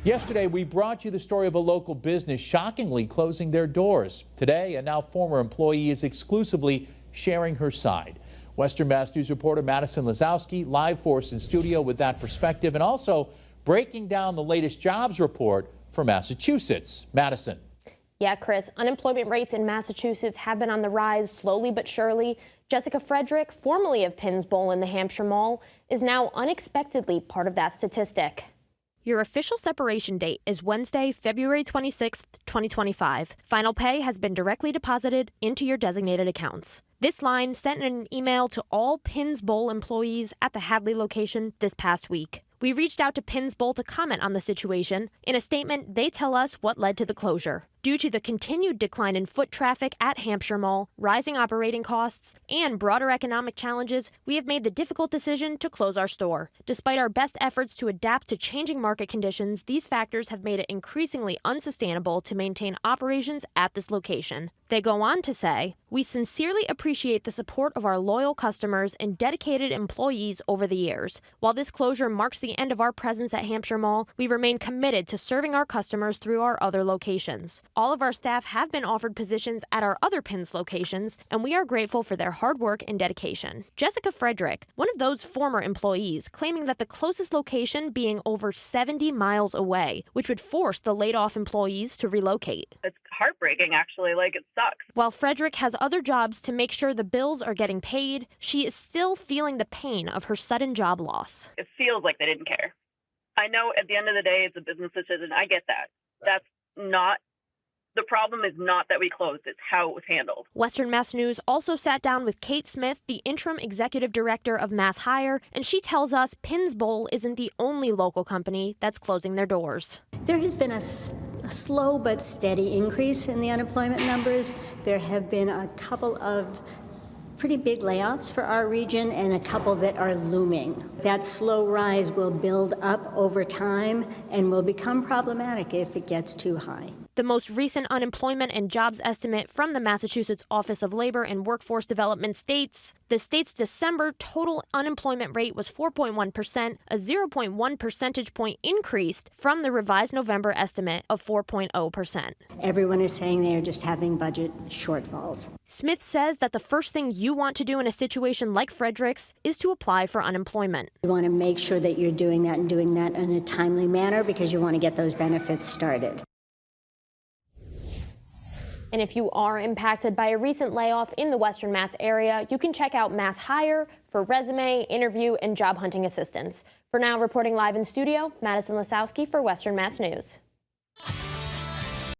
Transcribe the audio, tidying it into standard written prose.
Yesterday, we brought you the story of a local business shockingly closing their doors. Today, a now former employee is exclusively sharing her side. Western Mass News reporter Madison Lazowski live for us in studio with that perspective and also breaking down the latest jobs report for Massachusetts. Madison. Yeah, Chris, unemployment rates in Massachusetts have been on the rise slowly but surely. Jessica Frederick, formerly of Pinz in the Hampshire Mall, is now unexpectedly part of that statistic. Your official separation date is Wednesday, February 26, 2025. Final pay has been directly deposited into your designated accounts. This line sent an email to all Pinz employees at the Hadley location this past week. We reached out to Pinz to comment on the situation. In a statement, they tell us what led to the closure. Due to the continued decline in foot traffic at Hampshire Mall, rising operating costs, and broader economic challenges, we have made the difficult decision to close our store. Despite our best efforts to adapt to changing market conditions, these factors have made it increasingly unsustainable to maintain operations at this location. They go on to say, "We sincerely appreciate the support of our loyal customers and dedicated employees over the years. While this closure marks the end of our presence at Hampshire Mall, we remain committed to serving our customers through our other locations. All of our staff have been offered positions at our other Pinz locations, and we are grateful for their hard work and dedication." Jessica Frederick, one of those former employees, claiming that the closest location being over 70 miles away, which would force the laid-off employees to relocate. It's heartbreaking, actually. It sucks. While Frederick has other jobs to make sure the bills are getting paid, she is still feeling the pain of her sudden job loss. It feels like they didn't care. I know at the end of the day, it's a business decision. I get that. That's not the problem. Is not that we closed, it's how it was handled. Western Mass News also sat down with Kate Smith, the interim executive director of Mass Hire, and she tells us Pinz isn't the only local company that's closing their doors. There has been a slow but steady increase in the unemployment numbers. There have been a couple of pretty big layoffs for our region and a couple that are looming. That slow rise will build up over time and will become problematic if it gets too high. The most recent unemployment and jobs estimate from the Massachusetts Office of Labor and Workforce Development states the state's December total unemployment rate was 4.1%, a 0.1 percentage point increase from the revised November estimate of 4.0%. Everyone is saying they are just having budget shortfalls. Smith says that the first thing you want to do in a situation like Frederick's is to apply for unemployment. You want to make sure that you're doing that and doing that in a timely manner because you want to get those benefits started. And if you are impacted by a recent layoff in the Western Mass area, you can check out Mass Hire for resume, interview, and job hunting assistance. For now, reporting live in studio, Madison Lazowski for Western Mass News.